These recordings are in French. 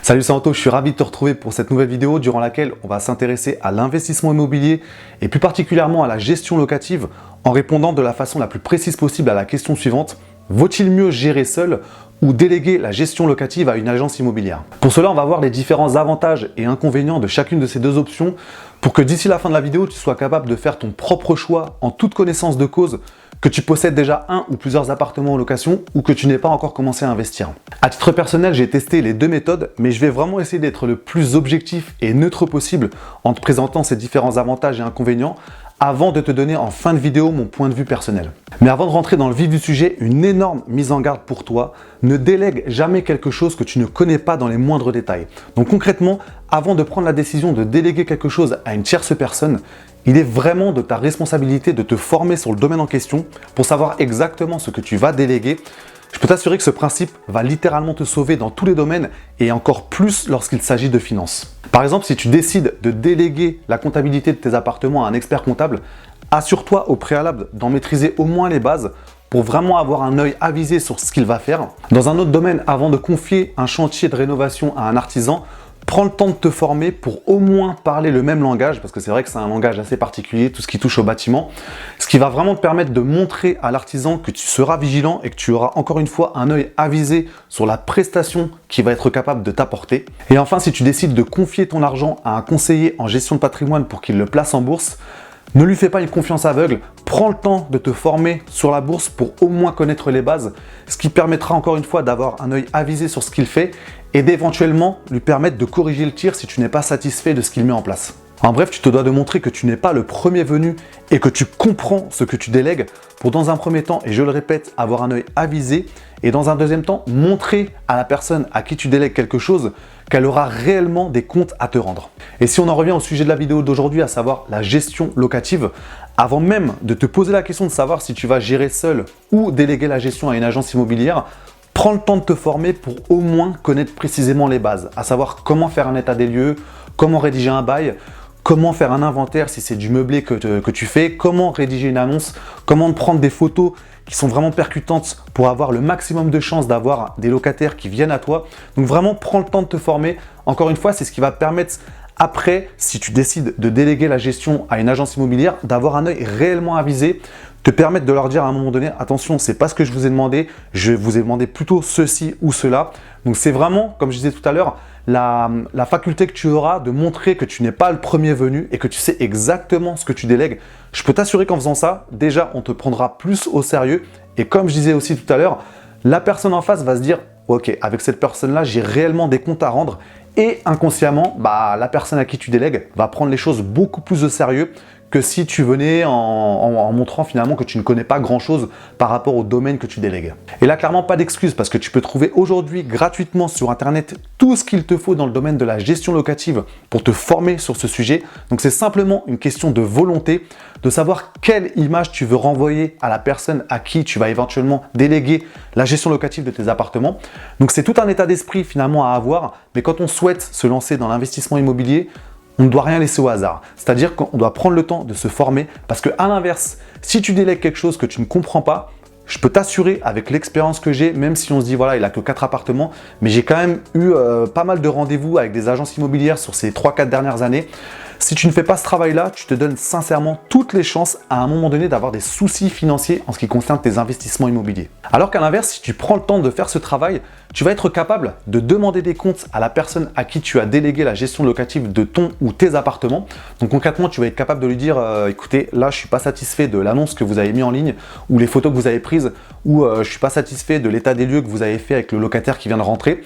Salut, c'est Anto, je suis ravi de te retrouver pour cette nouvelle vidéo durant laquelle on va s'intéresser à l'investissement immobilier et plus particulièrement à la gestion locative en répondant de la façon la plus précise possible à la question suivante: vaut-il mieux gérer seul ou déléguer la gestion locative à une agence immobilière? Pour cela, on va voir les différents avantages et inconvénients de chacune de ces deux options pour que d'ici la fin de la vidéo, tu sois capable de faire ton propre choix en toute connaissance de cause, que tu possèdes déjà un ou plusieurs appartements en location ou que tu n'aies pas encore commencé à investir. À titre personnel, j'ai testé les deux méthodes, mais je vais vraiment essayer d'être le plus objectif et neutre possible en te présentant ces différents avantages et inconvénients avant de te donner en fin de vidéo mon point de vue personnel. Mais avant de rentrer dans le vif du sujet, une énorme mise en garde pour toi: ne délègue jamais quelque chose que tu ne connais pas dans les moindres détails. Donc concrètement, avant de prendre la décision de déléguer quelque chose à une tierce personne, il est vraiment de ta responsabilité de te former sur le domaine en question pour savoir exactement ce que tu vas déléguer. Je peux t'assurer que ce principe va littéralement te sauver dans tous les domaines et encore plus lorsqu'il s'agit de finances. Par exemple, si tu décides de déléguer la comptabilité de tes appartements à un expert comptable, assure-toi au préalable d'en maîtriser au moins les bases pour vraiment avoir un œil avisé sur ce qu'il va faire. Dans un autre domaine, avant de confier un chantier de rénovation à un artisan, prends le temps de te former pour au moins parler le même langage, parce que c'est vrai que c'est un langage assez particulier, tout ce qui touche au bâtiment, ce qui va vraiment te permettre de montrer à l'artisan que tu seras vigilant et que tu auras encore une fois un œil avisé sur la prestation qu'il va être capable de t'apporter. Et enfin, si tu décides de confier ton argent à un conseiller en gestion de patrimoine pour qu'il le place en bourse, ne lui fais pas une confiance aveugle, prends le temps de te former sur la bourse pour au moins connaître les bases, ce qui permettra encore une fois d'avoir un œil avisé sur ce qu'il fait et d'éventuellement lui permettre de corriger le tir si tu n'es pas satisfait de ce qu'il met en place. En bref, tu te dois de montrer que tu n'es pas le premier venu et que tu comprends ce que tu délègues pour, dans un premier temps, et je le répète, avoir un œil avisé, et dans un deuxième temps, montrer à la personne à qui tu délègues quelque chose qu'elle aura réellement des comptes à te rendre. Et si on en revient au sujet de la vidéo d'aujourd'hui, à savoir la gestion locative, avant même de te poser la question de savoir si tu vas gérer seul ou déléguer la gestion à une agence immobilière, prends le temps de te former pour au moins connaître précisément les bases, à savoir comment faire un état des lieux, comment rédiger un bail, comment faire un inventaire si c'est du meublé que tu fais, comment rédiger une annonce, comment prendre des photos qui sont vraiment percutantes pour avoir le maximum de chances d'avoir des locataires qui viennent à toi. Donc vraiment, prends le temps de te former. Encore une fois, c'est ce qui va te permettre après, si tu décides de déléguer la gestion à une agence immobilière, d'avoir un œil réellement avisé, te permettre de leur dire à un moment donné: attention, c'est pas ce que je vous ai demandé, je vous ai demandé plutôt ceci ou cela. Donc c'est vraiment, comme je disais tout à l'heure, la faculté que tu auras de montrer que tu n'es pas le premier venu et que tu sais exactement ce que tu délègues. Je peux t'assurer qu'en faisant ça, déjà, on te prendra plus au sérieux. Et comme je disais aussi tout à l'heure, la personne en face va se dire: ok, avec cette personne-là, j'ai réellement des comptes à rendre. Et inconsciemment, la personne à qui tu délègues va prendre les choses beaucoup plus au sérieux que si tu venais en montrant finalement que tu ne connais pas grand-chose par rapport au domaine que tu délègues. Et là, clairement, pas d'excuse, parce que tu peux trouver aujourd'hui gratuitement sur Internet tout ce qu'il te faut dans le domaine de la gestion locative pour te former sur ce sujet. Donc, c'est simplement une question de volonté, de savoir quelle image tu veux renvoyer à la personne à qui tu vas éventuellement déléguer la gestion locative de tes appartements. Donc, c'est tout un état d'esprit finalement à avoir, mais quand on souhaite se lancer dans l'investissement immobilier, on ne doit rien laisser au hasard. C'est-à-dire qu'on doit prendre le temps de se former, parce qu'à l'inverse, si tu délègues quelque chose que tu ne comprends pas, je peux t'assurer, avec l'expérience que j'ai, même si on se dit voilà, il a que 4 appartements, mais j'ai quand même eu pas mal de rendez-vous avec des agences immobilières sur ces 3-4 dernières années. Si tu ne fais pas ce travail-là, tu te donnes sincèrement toutes les chances à un moment donné d'avoir des soucis financiers en ce qui concerne tes investissements immobiliers. Alors qu'à l'inverse, si tu prends le temps de faire ce travail, tu vas être capable de demander des comptes à la personne à qui tu as délégué la gestion locative de ton ou tes appartements. Donc concrètement, tu vas être capable de lui dire écoutez, là je ne suis pas satisfait de l'annonce que vous avez mis en ligne ou les photos que vous avez prises, ou je ne suis pas satisfait de l'état des lieux que vous avez fait avec le locataire qui vient de rentrer.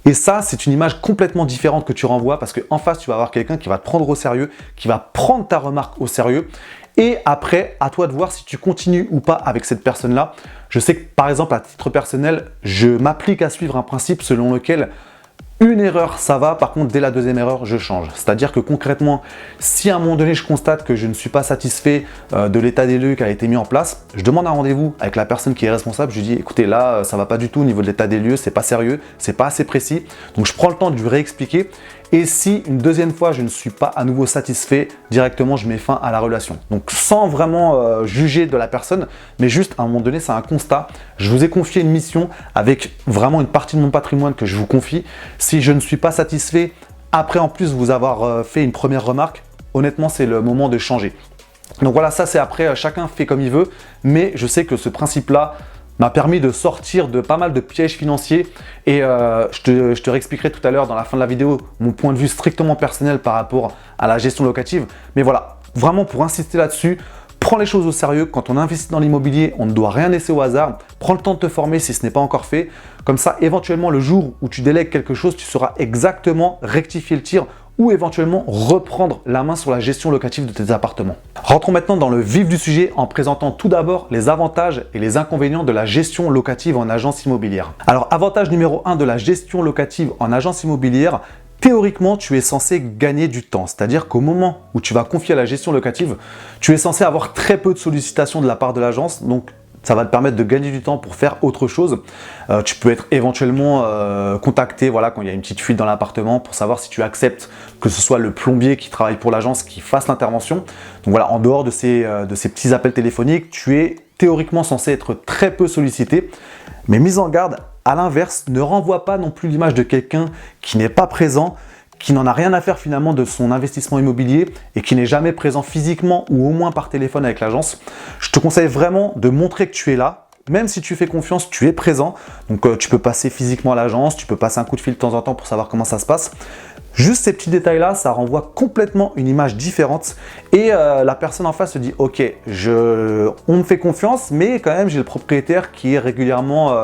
Et ça, c'est une image complètement différente que tu renvoies, parce qu'en face, tu vas avoir quelqu'un qui va te prendre au sérieux, qui va prendre ta remarque au sérieux. Et après, à toi de voir si tu continues ou pas avec cette personne-là. Je sais que par exemple, à titre personnel, je m'applique à suivre un principe selon lequel une erreur, ça va. Par contre, dès la deuxième erreur, je change. C'est-à-dire que concrètement, si à un moment donné, je constate que je ne suis pas satisfait de l'état des lieux qui a été mis en place, je demande un rendez-vous avec la personne qui est responsable. Je lui dis écoutez, là, ça va pas du tout au niveau de l'état des lieux, c'est pas sérieux, c'est pas assez précis. Donc, je prends le temps de lui réexpliquer. et si une deuxième fois je ne suis pas à nouveau satisfait, directement je mets fin à la relation. Donc sans vraiment juger de la personne, mais juste à un moment donné c'est un constat. Je vous ai confié une mission avec vraiment une partie de mon patrimoine que je vous confie. Si je ne suis pas satisfait, après en plus vous avoir fait une première remarque, honnêtement c'est le moment de changer. Donc voilà, ça c'est après, chacun fait comme il veut, mais je sais que ce principe-là m'a permis de sortir de pas mal de pièges financiers et je te réexpliquerai tout à l'heure dans la fin de la vidéo mon point de vue strictement personnel par rapport à la gestion locative. Mais voilà, vraiment pour insister là-dessus, prends les choses au sérieux. Quand on investit dans l'immobilier, on ne doit rien laisser au hasard. Prends le temps de te former si ce n'est pas encore fait. Comme ça, éventuellement, le jour où tu délègues quelque chose, tu sauras exactement rectifier le tir ou éventuellement reprendre la main sur la gestion locative de tes appartements. Rentrons maintenant dans le vif du sujet en présentant tout d'abord les avantages et les inconvénients de la gestion locative en agence immobilière. Alors, avantage numéro 1 de la gestion locative en agence immobilière, théoriquement, tu es censé gagner du temps. C'est-à-dire qu'au moment où tu vas confier à la gestion locative, tu es censé avoir très peu de sollicitations de la part de l'agence. Donc, ça va te permettre de gagner du temps pour faire autre chose. Tu peux être éventuellement contacté voilà, quand il y a une petite fuite dans l'appartement pour savoir si tu acceptes que ce soit le plombier qui travaille pour l'agence qui fasse l'intervention. Donc voilà, en dehors de ces petits appels téléphoniques, tu es théoriquement censé être très peu sollicité. Mais mise en garde, à l'inverse, ne renvoie pas non plus l'image de quelqu'un qui n'est pas présent, qui n'en a rien à faire finalement de son investissement immobilier et qui n'est jamais présent physiquement ou au moins par téléphone avec l'agence. Je te conseille vraiment de montrer que tu es là. Même si tu fais confiance, tu es présent. Donc tu peux passer physiquement à l'agence, tu peux passer un coup de fil de temps en temps pour savoir comment ça se passe. Juste ces petits détails-là, ça renvoie complètement une image différente et la personne en face se dit « Ok, on me fait confiance, mais quand même j'ai le propriétaire qui est régulièrement…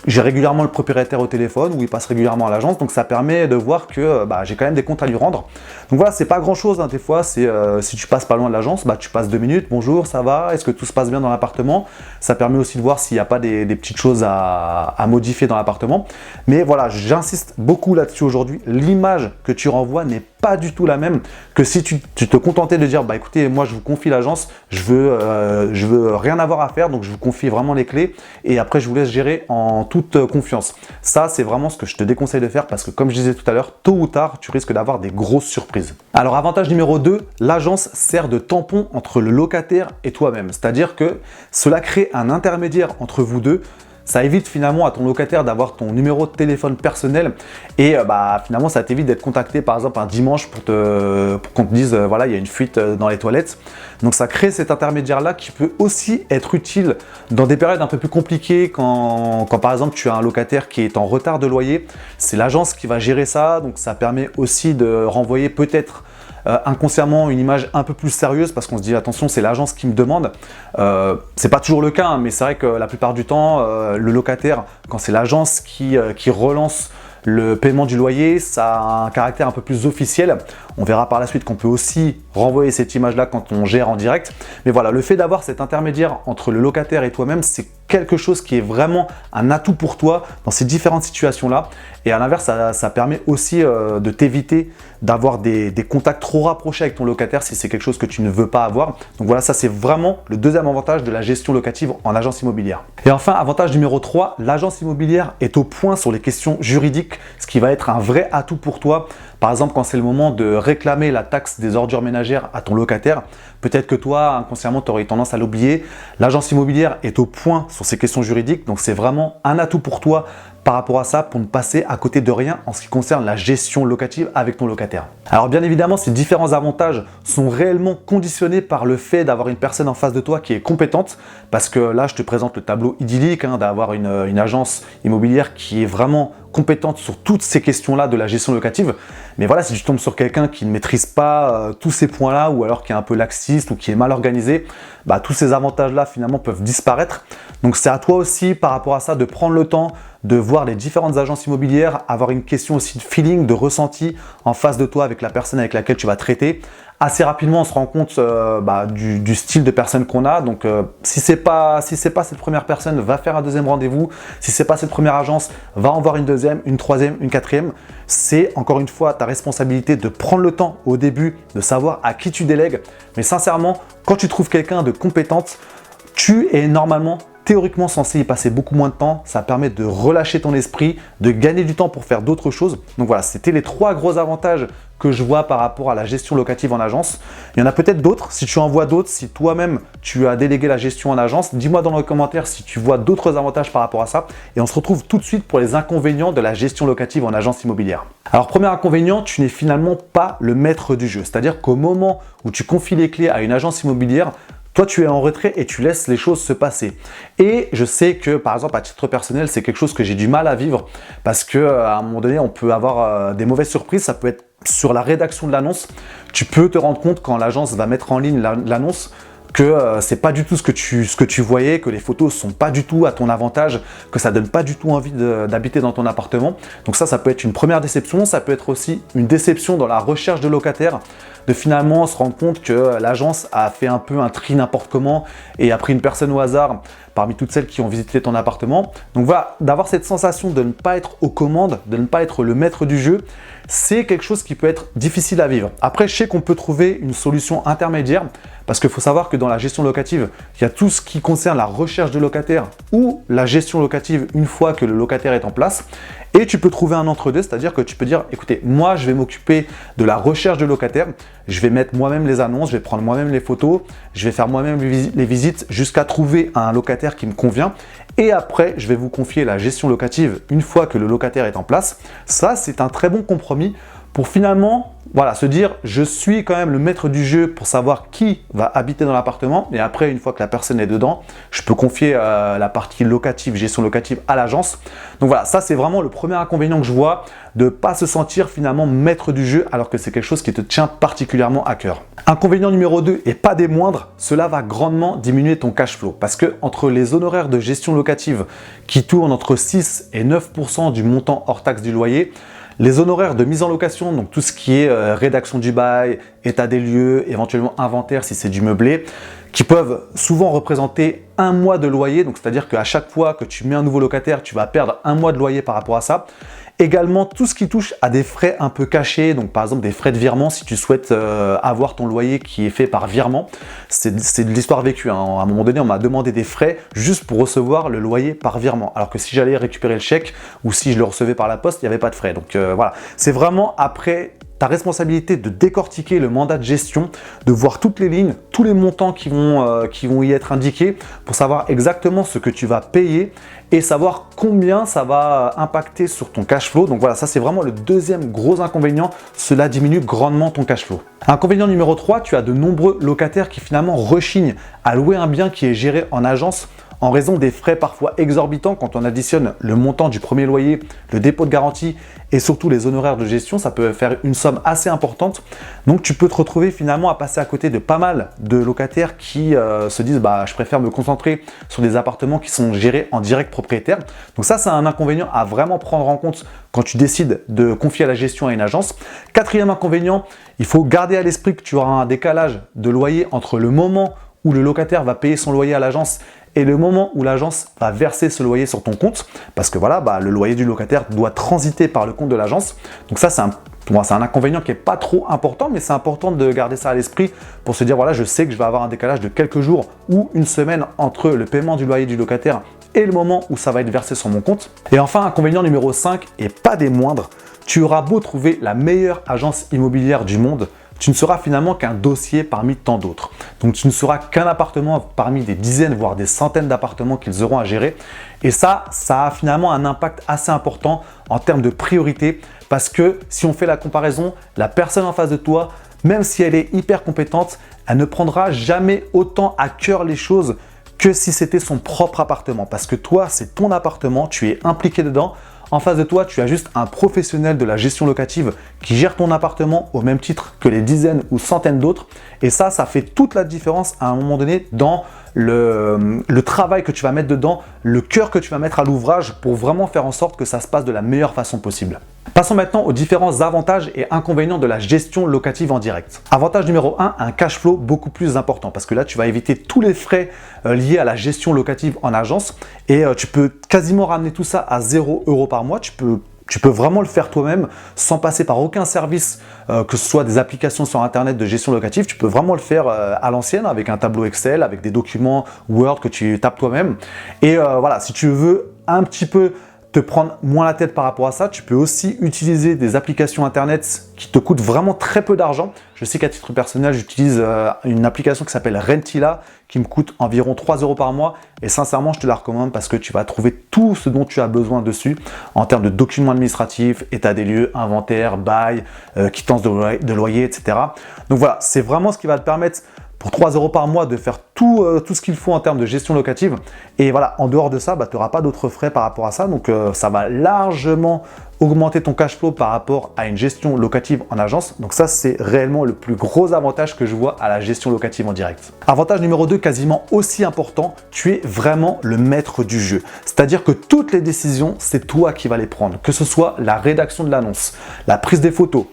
j'ai régulièrement le propriétaire au téléphone ou il passe régulièrement à l'agence, donc ça permet de voir que j'ai quand même des comptes à lui rendre. Donc voilà, c'est pas grand chose hein, des fois, c'est si tu passes pas loin de l'agence, tu passes 2 minutes, bonjour, ça va, est-ce que tout se passe bien dans l'appartement? Ça permet aussi de voir s'il n'y a pas des petites choses à modifier dans l'appartement. Mais voilà, j'insiste beaucoup là-dessus aujourd'hui, l'image que tu renvoies n'est pas du tout la même que si tu te contentais de dire écoutez, moi je vous confie l'agence, je veux rien avoir à faire, donc je vous confie vraiment les clés et après je vous laisse gérer en toute confiance. Ça, c'est vraiment ce que je te déconseille de faire parce que comme je disais tout à l'heure, tôt ou tard, tu risques d'avoir des grosses surprises. Alors, avantage numéro 2, l'agence sert de tampon entre le locataire et toi-même. C'est-à-dire que cela crée un intermédiaire entre vous deux. Ça évite finalement à ton locataire d'avoir ton numéro de téléphone personnel et finalement ça t'évite d'être contacté par exemple un dimanche pour qu'on te dise voilà, il y a une fuite dans les toilettes. Donc ça crée cet intermédiaire là qui peut aussi être utile dans des périodes un peu plus compliquées quand par exemple tu as un locataire qui est en retard de loyer. C'est l'agence qui va gérer ça, donc ça permet aussi de renvoyer peut-être inconsciemment une image un peu plus sérieuse parce qu'on se dit attention, c'est l'agence qui me demande. C'est pas toujours le cas hein, mais c'est vrai que la plupart du temps le locataire, quand c'est l'agence qui relance le paiement du loyer, ça a un caractère un peu plus officiel. On verra par la suite qu'on peut aussi renvoyer cette image-là quand on gère en direct. Mais voilà, le fait d'avoir cet intermédiaire entre le locataire et toi-même, c'est quelque chose qui est vraiment un atout pour toi dans ces différentes situations-là. Et à l'inverse, ça permet aussi de t'éviter d'avoir des contacts trop rapprochés avec ton locataire si c'est quelque chose que tu ne veux pas avoir. Donc voilà, ça c'est vraiment le deuxième avantage de la gestion locative en agence immobilière. Et enfin, avantage numéro 3, l'agence immobilière est au point sur les questions juridiques, ce qui va être un vrai atout pour toi. Par exemple, quand c'est le moment de réclamer la taxe des ordures ménagères à ton locataire, peut-être que toi, inconsciemment, tu aurais tendance à l'oublier. L'agence immobilière est au point sur ces questions juridiques, donc c'est vraiment un atout pour toi par rapport à ça pour ne passer à côté de rien en ce qui concerne la gestion locative avec ton locataire. Alors bien évidemment, ces différents avantages sont réellement conditionnés par le fait d'avoir une personne en face de toi qui est compétente, parce que là, je te présente le tableau idyllique d'avoir une agence immobilière qui est vraiment compétente sur toutes ces questions-là de la gestion locative. Mais voilà, si tu tombes sur quelqu'un qui ne maîtrise pas tous ces points-là ou alors qui est un peu laxiste ou qui est mal organisé, tous ces avantages-là finalement peuvent disparaître. Donc c'est à toi aussi par rapport à ça de prendre le temps de voir les différentes agences immobilières, avoir une question aussi de feeling, de ressenti en face de toi avec la personne avec laquelle tu vas traiter. Assez rapidement, on se rend compte du style de personne qu'on a. Donc, si c'est pas cette première personne, va faire un deuxième rendez-vous. Si c'est pas cette première agence, va en voir une deuxième, une troisième, une quatrième. C'est encore une fois ta responsabilité de prendre le temps au début de savoir à qui tu délègues. Mais sincèrement, quand tu trouves quelqu'un de compétente, tu es normalement théoriquement censé y passer beaucoup moins de temps. Ça permet de relâcher ton esprit, de gagner du temps pour faire d'autres choses. Donc voilà, c'était les 3 gros avantages que je vois par rapport à la gestion locative en agence. Il y en a peut-être d'autres. Si tu en vois d'autres, si toi-même tu as délégué la gestion en agence, dis-moi dans les commentaires si tu vois d'autres avantages par rapport à ça. Et on se retrouve tout de suite pour les inconvénients de la gestion locative en agence immobilière. Alors, premier inconvénient, tu n'es finalement pas le maître du jeu. C'est-à-dire qu'au moment où tu confies les clés à une agence immobilière, toi, tu es en retrait et tu laisses les choses se passer. Et je sais que, par exemple, à titre personnel, c'est quelque chose que j'ai du mal à vivre parce qu'à un moment donné, on peut avoir des mauvaises surprises. Ça peut être sur la rédaction de l'annonce. Tu peux te rendre compte quand l'agence va mettre en ligne l'annonce que c'est pas du tout ce que tu voyais, que les photos sont pas du tout à ton avantage, que ça donne pas du tout envie d'habiter dans ton appartement. Donc ça peut être une première déception. Ça peut être aussi une déception dans la recherche de locataires, de finalement se rendre compte que l'agence a fait un peu un tri n'importe comment et a pris une personne au hasard parmi toutes celles qui ont visité ton appartement. Donc voilà, d'avoir cette sensation de ne pas être aux commandes, de ne pas être le maître du jeu, c'est quelque chose qui peut être difficile à vivre. Après, je sais qu'on peut trouver une solution intermédiaire parce qu'il faut savoir que dans la gestion locative, il y a tout ce qui concerne la recherche de locataires ou la gestion locative une fois que le locataire est en place. Et tu peux trouver un entre-deux, c'est-à-dire que tu peux dire, écoutez, moi je vais m'occuper de la recherche de locataires, je vais mettre moi-même les annonces, je vais prendre moi-même les photos, je vais faire moi-même les visites jusqu'à trouver un locataire qui me convient. Et après, je vais vous confier la gestion locative une fois que le locataire est en place. Ça, c'est un très bon compromis pour finalement se dire je suis quand même le maître du jeu pour savoir qui va habiter dans l'appartement. Et après, une fois que la personne est dedans, je peux confier la partie locative, gestion locative à l'agence. Donc voilà, ça c'est vraiment le premier inconvénient que je vois, de ne pas se sentir finalement maître du jeu alors que c'est quelque chose qui te tient particulièrement à cœur. Inconvénient numéro 2 et pas des moindres, cela va grandement diminuer ton cash flow parce que entre les honoraires de gestion locative qui tournent entre 6 et 9% du montant hors taxe du loyer, les honoraires de mise en location, donc tout ce qui est rédaction du bail, état des lieux, éventuellement inventaire si c'est du meublé, qui peuvent souvent représenter 1 mois de loyer. Donc c'est-à-dire qu'à chaque fois que tu mets un nouveau locataire, tu vas perdre 1 mois de loyer par rapport à ça. Également, tout ce qui touche à des frais un peu cachés, donc par exemple des frais de virement si tu souhaites avoir ton loyer qui est fait par virement. C'est de l'histoire vécue, hein. À un moment donné, on m'a demandé des frais juste pour recevoir le loyer par virement. Alors que si j'allais récupérer le chèque ou si je le recevais par la poste, il n'y avait pas de frais. Donc voilà, c'est vraiment après ta responsabilité de décortiquer le mandat de gestion, de voir toutes les lignes, tous les montants qui vont y être indiqués pour savoir exactement ce que tu vas payer et savoir combien ça va impacter sur ton cash flow. Donc voilà, ça c'est vraiment le deuxième gros inconvénient, cela diminue grandement ton cash flow. Inconvénient numéro 3, tu as de nombreux locataires qui finalement rechignent à louer un bien qui est géré en agence en raison des frais parfois exorbitants quand on additionne le montant du premier loyer, le dépôt de garantie et surtout les honoraires de gestion, ça peut faire une somme assez importante. Donc tu peux te retrouver finalement à passer à côté de pas mal de locataires qui se disent je préfère me concentrer sur des appartements qui sont gérés en direct propriétaire. Donc ça c'est un inconvénient à vraiment prendre en compte quand tu décides de confier la gestion à une agence. Quatrième inconvénient, il faut garder à l'esprit que tu auras un décalage de loyer entre le moment où le locataire va payer son loyer à l'agence et le moment où l'agence va verser ce loyer sur ton compte, parce que voilà, le loyer du locataire doit transiter par le compte de l'agence. Donc ça, c'est un inconvénient qui n'est pas trop important, mais c'est important de garder ça à l'esprit pour se dire, voilà, je sais que je vais avoir un décalage de quelques jours ou une semaine entre le paiement du loyer du locataire et le moment où ça va être versé sur mon compte. Et enfin, inconvénient numéro 5, et pas des moindres, tu auras beau trouver la meilleure agence immobilière du monde, tu ne seras finalement qu'un dossier parmi tant d'autres. Donc tu ne seras qu'un appartement parmi des dizaines, voire des centaines d'appartements qu'ils auront à gérer. Et ça a finalement un impact assez important en termes de priorité parce que si on fait la comparaison, la personne en face de toi, même si elle est hyper compétente, elle ne prendra jamais autant à cœur les choses que si c'était son propre appartement. Parce que toi, c'est ton appartement, tu es impliqué dedans. En face de toi, tu as juste un professionnel de la gestion locative qui gère ton appartement au même titre que les dizaines ou centaines d'autres. Et ça fait toute la différence à un moment donné dans le travail que tu vas mettre dedans, le cœur que tu vas mettre à l'ouvrage pour vraiment faire en sorte que ça se passe de la meilleure façon possible. Passons maintenant aux différents avantages et inconvénients de la gestion locative en direct. Avantage numéro 1, un cash flow beaucoup plus important parce que là, tu vas éviter tous les frais liés à la gestion locative en agence et tu peux quasiment ramener tout ça à 0 € par mois. Tu peux Tu peux vraiment le faire toi-même sans passer par aucun service, que ce soit des applications sur Internet de gestion locative. Tu peux vraiment le faire à l'ancienne avec un tableau Excel, avec des documents Word que tu tapes toi-même. Et voilà, si tu veux un petit peu te prendre moins la tête par rapport à ça, tu peux aussi utiliser des applications Internet qui te coûtent vraiment très peu d'argent. Je sais qu'à titre personnel, j'utilise une application qui s'appelle Rentila, qui me coûte environ 3 € par mois. Et sincèrement, je te la recommande parce que tu vas trouver tout ce dont tu as besoin dessus en termes de documents administratifs, état des lieux, inventaire, bail, quittance de loyer, etc. Donc voilà, c'est vraiment ce qui va te permettre pour 3 € par mois de faire tout ce qu'il faut en termes de gestion locative. Et voilà, en dehors de ça, tu n'auras pas d'autres frais par rapport à ça. Donc ça va largement augmenter ton cash flow par rapport à une gestion locative en agence. Donc ça, c'est réellement le plus gros avantage que je vois à la gestion locative en direct. Avantage numéro 2, quasiment aussi important, tu es vraiment le maître du jeu. C'est-à-dire que toutes les décisions, c'est toi qui vas les prendre. Que ce soit la rédaction de l'annonce, la prise des photos,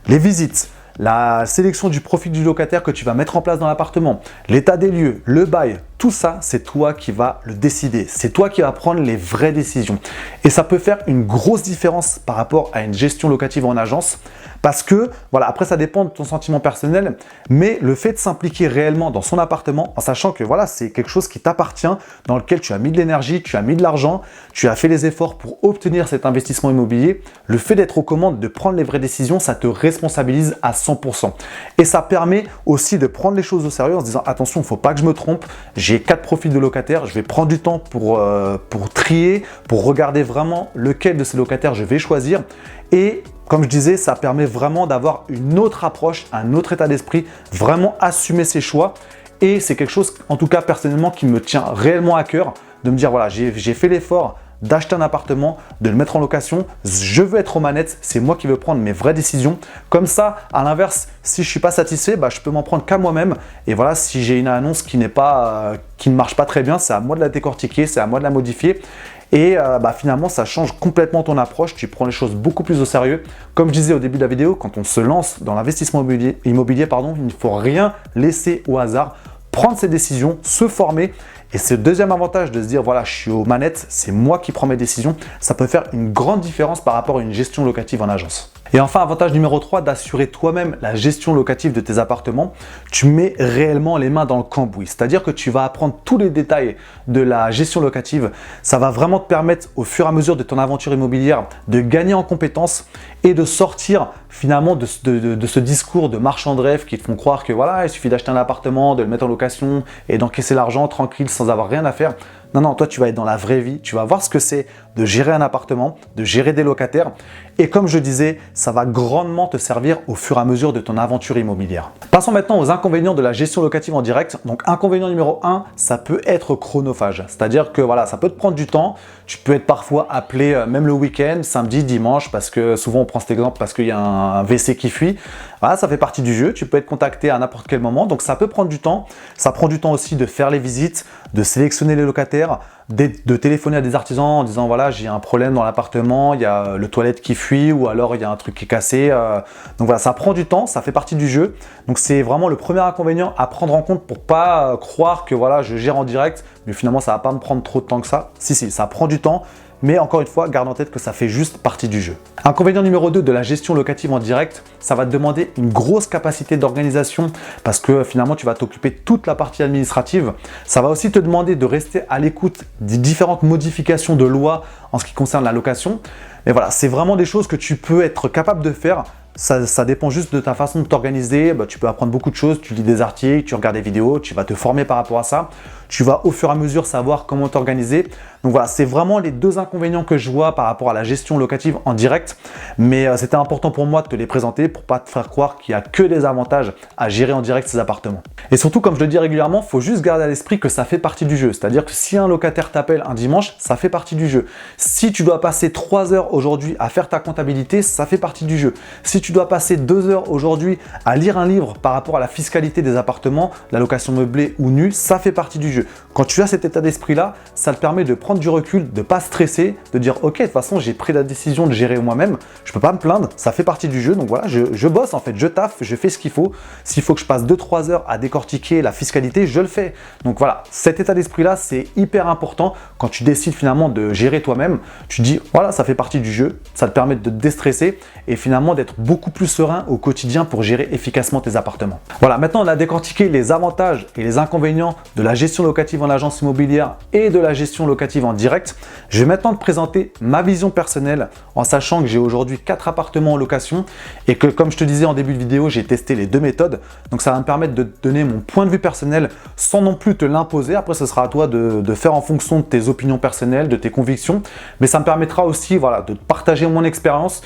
les visites, la sélection du profil du locataire que tu vas mettre en place dans l'appartement, l'état des lieux, le bail, tout ça, c'est toi qui vas le décider. C'est toi qui vas prendre les vraies décisions. Et ça peut faire une grosse différence par rapport à une gestion locative en agence parce que, voilà, après ça dépend de ton sentiment personnel, mais le fait de s'impliquer réellement dans son appartement en sachant que voilà, c'est quelque chose qui t'appartient, dans lequel tu as mis de l'énergie, tu as mis de l'argent, tu as fait les efforts pour obtenir cet investissement immobilier, le fait d'être aux commandes, de prendre les vraies décisions, ça te responsabilise à 100%. Et ça permet aussi de prendre les choses au sérieux en se disant attention, il ne faut pas que je me trompe, j'ai 4 profils de locataires, je vais prendre du temps pour trier, pour regarder vraiment lequel de ces locataires je vais choisir. Et comme je disais, ça permet vraiment d'avoir une autre approche, un autre état d'esprit, vraiment assumer ses choix. Et c'est quelque chose, en tout cas personnellement, qui me tient réellement à cœur, de me dire voilà, j'ai fait l'effort d'acheter un appartement, de le mettre en location, je veux être aux manettes, c'est moi qui veux prendre mes vraies décisions. Comme ça, à l'inverse, si je ne suis pas satisfait, je peux m'en prendre qu'à moi-même. Et voilà, si j'ai une annonce qui ne marche pas très bien, c'est à moi de la décortiquer, c'est à moi de la modifier. Et finalement, ça change complètement ton approche. Tu prends les choses beaucoup plus au sérieux. Comme je disais au début de la vidéo, quand on se lance dans l'investissement immobilier, il ne faut rien laisser au hasard. Prendre ses décisions, se former. Et ce deuxième avantage de se dire, voilà, je suis aux manettes, c'est moi qui prends mes décisions, ça peut faire une grande différence par rapport à une gestion locative en agence. Et enfin, avantage numéro 3, d'assurer toi-même la gestion locative de tes appartements. Tu mets réellement les mains dans le cambouis. C'est-à-dire que tu vas apprendre tous les détails de la gestion locative. Ça va vraiment te permettre, au fur et à mesure de ton aventure immobilière, de gagner en compétences et de sortir finalement de ce discours de marchand de rêve qui te font croire que voilà, il suffit d'acheter un appartement, de le mettre en location et d'encaisser l'argent tranquille sans avoir rien à faire. Non, non, toi, tu vas être dans la vraie vie. Tu vas voir ce que c'est de gérer un appartement, de gérer des locataires. Et comme je disais, ça va grandement te servir au fur et à mesure de ton aventure immobilière. Passons maintenant aux inconvénients de la gestion locative en direct. Donc, inconvénient numéro 1, ça peut être chronophage. C'est-à-dire que voilà, ça peut te prendre du temps. Tu peux être parfois appelé même le week-end, samedi, dimanche, parce que souvent on prend cet exemple parce qu'il y a un WC qui fuit. Voilà, ça fait partie du jeu. Tu peux être contacté à n'importe quel moment. Donc, ça peut prendre du temps. Ça prend du temps aussi de faire les visites, de sélectionner les locataires, de téléphoner à des artisans en disant voilà, j'ai un problème dans l'appartement, il y a le toilette qui fuit ou alors il y a un truc qui est cassé. Donc voilà, ça prend du temps, ça fait partie du jeu. Donc c'est vraiment le premier inconvénient à prendre en compte pour pas croire que voilà, je gère en direct, mais finalement ça va pas me prendre trop de temps que ça. Si, ça prend du temps. Mais encore une fois, garde en tête que ça fait juste partie du jeu. Inconvénient numéro 2 de la gestion locative en direct, ça va te demander une grosse capacité d'organisation parce que finalement, tu vas t'occuper de toute la partie administrative. Ça va aussi te demander de rester à l'écoute des différentes modifications de loi en ce qui concerne la location. Mais voilà, c'est vraiment des choses que tu peux être capable de faire. Ça dépend juste de ta façon de t'organiser. Tu peux apprendre beaucoup de choses, tu lis des articles, tu regardes des vidéos, tu vas te former par rapport à ça. Tu vas au fur et à mesure savoir comment t'organiser. Donc voilà, c'est vraiment les deux inconvénients que je vois par rapport à la gestion locative en direct. Mais c'était important pour moi de te les présenter pour pas te faire croire qu'il n'y a que des avantages à gérer en direct ces appartements. Et surtout, comme je le dis régulièrement, il faut juste garder à l'esprit que ça fait partie du jeu. C'est-à-dire que si un locataire t'appelle un dimanche, ça fait partie du jeu. Si tu dois passer 3 heures aujourd'hui à faire ta comptabilité, ça fait partie du jeu. Si tu dois passer 2 heures aujourd'hui à lire un livre par rapport à la fiscalité des appartements, la location meublée ou nue, ça fait partie du jeu. Quand tu as cet état d'esprit-là, ça te permet de prendre du recul, de ne pas stresser, de dire ok, de toute façon, j'ai pris la décision de gérer moi-même, je ne peux pas me plaindre, ça fait partie du jeu. Donc voilà, je bosse en fait, je taffe, je fais ce qu'il faut. S'il faut que je passe 2-3 heures à décortiquer la fiscalité, je le fais. Donc voilà, cet état d'esprit-là, c'est hyper important quand tu décides finalement de gérer toi-même. Tu te dis voilà, ça fait partie du jeu, ça te permet de te déstresser et finalement d'être beaucoup plus serein au quotidien pour gérer efficacement tes appartements. Voilà, maintenant on a décortiqué les avantages et les inconvénients de la gestion locative en agence immobilière et de la gestion locative en direct. Je vais maintenant te présenter ma vision personnelle en sachant que j'ai aujourd'hui 4 appartements en location et que comme je te disais en début de vidéo, j'ai testé les 2 méthodes. Donc ça va me permettre de te donner mon point de vue personnel sans non plus te l'imposer. Après, ce sera à toi de faire en fonction de tes opinions personnelles, de tes convictions. Mais ça me permettra aussi voilà, de partager mon expérience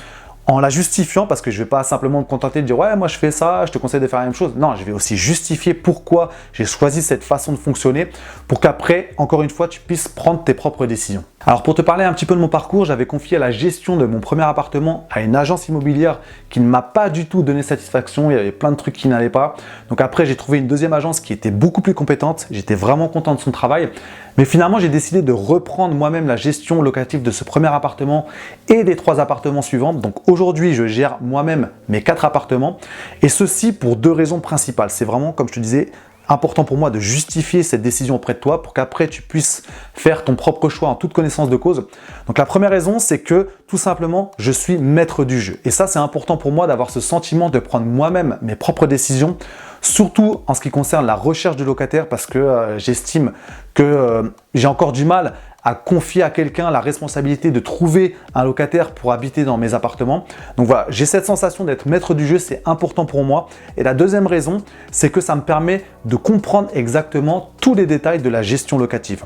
en la justifiant, parce que je ne vais pas simplement me contenter de dire « ouais, moi je fais ça, je te conseille de faire la même chose ». Non, je vais aussi justifier pourquoi j'ai choisi cette façon de fonctionner pour qu'après, encore une fois, tu puisses prendre tes propres décisions. Alors pour te parler un petit peu de mon parcours, j'avais confié la gestion de mon premier appartement à une agence immobilière qui ne m'a pas du tout donné satisfaction, il y avait plein de trucs qui n'allaient pas. Donc après, j'ai trouvé une deuxième agence qui était beaucoup plus compétente, j'étais vraiment content de son travail. Mais finalement, j'ai décidé de reprendre moi-même la gestion locative de ce premier appartement et des 3 appartements suivants. Donc aujourd'hui, je gère moi-même mes 4 appartements et ceci pour 2 raisons principales. C'est vraiment, comme je te disais, important pour moi de justifier cette décision auprès de toi pour qu'après tu puisses faire ton propre choix en toute connaissance de cause. Donc la première raison, c'est que tout simplement, je suis maître du jeu. Et ça, c'est important pour moi d'avoir ce sentiment de prendre moi-même mes propres décisions, surtout en ce qui concerne la recherche de locataires parce que j'estime que j'ai encore du mal à confier à quelqu'un la responsabilité de trouver un locataire pour habiter dans mes appartements. Donc voilà, j'ai cette sensation d'être maître du jeu, c'est important pour moi. Et la deuxième raison, c'est que ça me permet de comprendre exactement tous les détails de la gestion locative.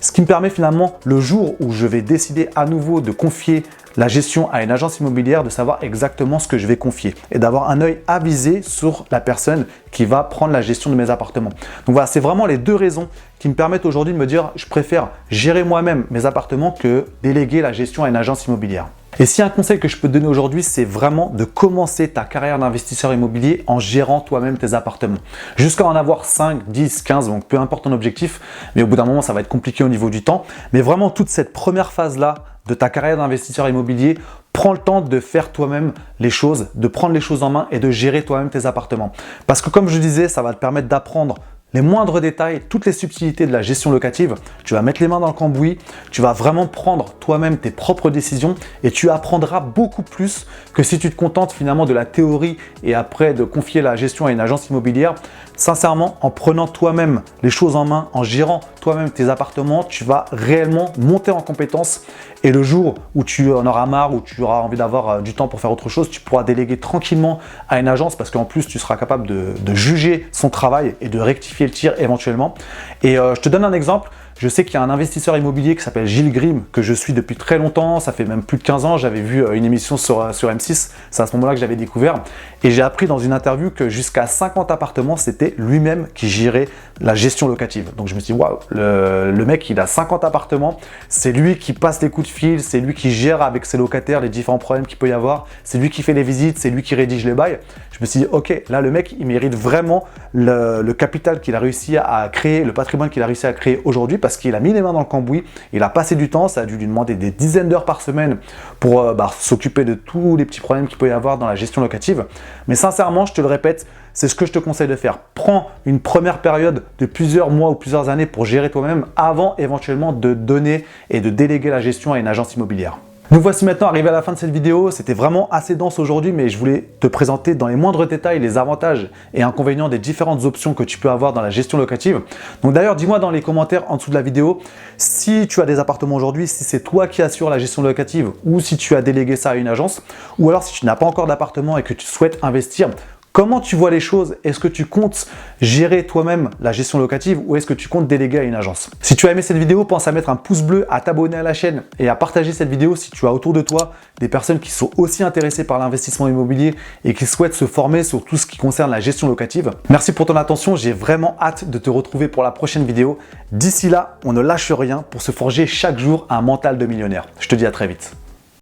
Ce qui me permet finalement, le jour où je vais décider à nouveau de confier la gestion à une agence immobilière, de savoir exactement ce que je vais confier et d'avoir un œil avisé sur la personne qui va prendre la gestion de mes appartements. Donc voilà, c'est vraiment les 2 raisons qui me permettent aujourd'hui de me dire je préfère gérer moi-même mes appartements que déléguer la gestion à une agence immobilière. Et si un conseil que je peux te donner aujourd'hui, c'est vraiment de commencer ta carrière d'investisseur immobilier en gérant toi-même tes appartements. Jusqu'à en avoir 5, 10, 15, donc peu importe ton objectif, mais au bout d'un moment, ça va être compliqué au niveau du temps. Mais vraiment, toute cette première phase-là de ta carrière d'investisseur immobilier, prends le temps de faire toi-même les choses, de prendre les choses en main et de gérer toi-même tes appartements. Parce que comme je disais, ça va te permettre d'apprendre les moindres détails, toutes les subtilités de la gestion locative. Tu vas mettre les mains dans le cambouis, tu vas vraiment prendre toi-même tes propres décisions et tu apprendras beaucoup plus que si tu te contentes finalement de la théorie et après de confier la gestion à une agence immobilière. Sincèrement, en prenant toi-même les choses en main, en gérant toi-même tes appartements, tu vas réellement monter en compétence et le jour où tu en auras marre, où tu auras envie d'avoir du temps pour faire autre chose, tu pourras déléguer tranquillement à une agence parce qu'en plus, tu seras capable de juger son travail et de rectifier le tir éventuellement. Et je te donne un exemple. Je sais qu'il y a un investisseur immobilier qui s'appelle Gilles Grimm, que je suis depuis très longtemps, ça fait même plus de 15 ans, j'avais vu une émission sur M6, c'est à ce moment-là que j'avais découvert, et j'ai appris dans une interview que jusqu'à 50 appartements, c'était lui-même qui gérait la gestion locative. Donc je me suis dit, waouh, le mec, il a 50 appartements, c'est lui qui passe les coups de fil, c'est lui qui gère avec ses locataires les différents problèmes qu'il peut y avoir, c'est lui qui fait les visites, c'est lui qui rédige les bails. Je me suis dit, ok, là, le mec, il mérite vraiment le capital qu'il a réussi à créer, le patrimoine qu'il a réussi à créer aujourd'hui, parce qu'il a mis les mains dans le cambouis, il a passé du temps, ça a dû lui demander des dizaines d'heures par semaine pour s'occuper de tous les petits problèmes qu'il peut y avoir dans la gestion locative. Mais sincèrement, je te le répète, c'est ce que je te conseille de faire. Prends une première période de plusieurs mois ou plusieurs années pour gérer toi-même avant éventuellement de donner et de déléguer la gestion à une agence immobilière. Nous voici maintenant arrivés à la fin de cette vidéo. C'était vraiment assez dense aujourd'hui, mais je voulais te présenter dans les moindres détails les avantages et inconvénients des différentes options que tu peux avoir dans la gestion locative. Donc d'ailleurs, dis-moi dans les commentaires en dessous de la vidéo si tu as des appartements aujourd'hui, si c'est toi qui assures la gestion locative ou si tu as délégué ça à une agence, ou alors si tu n'as pas encore d'appartement et que tu souhaites investir. Comment tu vois les choses? Est-ce que tu comptes gérer toi-même la gestion locative ou est-ce que tu comptes déléguer à une agence? Si tu as aimé cette vidéo, pense à mettre un pouce bleu, à t'abonner à la chaîne et à partager cette vidéo si tu as autour de toi des personnes qui sont aussi intéressées par l'investissement immobilier et qui souhaitent se former sur tout ce qui concerne la gestion locative. Merci pour ton attention, j'ai vraiment hâte de te retrouver pour la prochaine vidéo. D'ici là, on ne lâche rien pour se forger chaque jour un mental de millionnaire. Je te dis à très vite.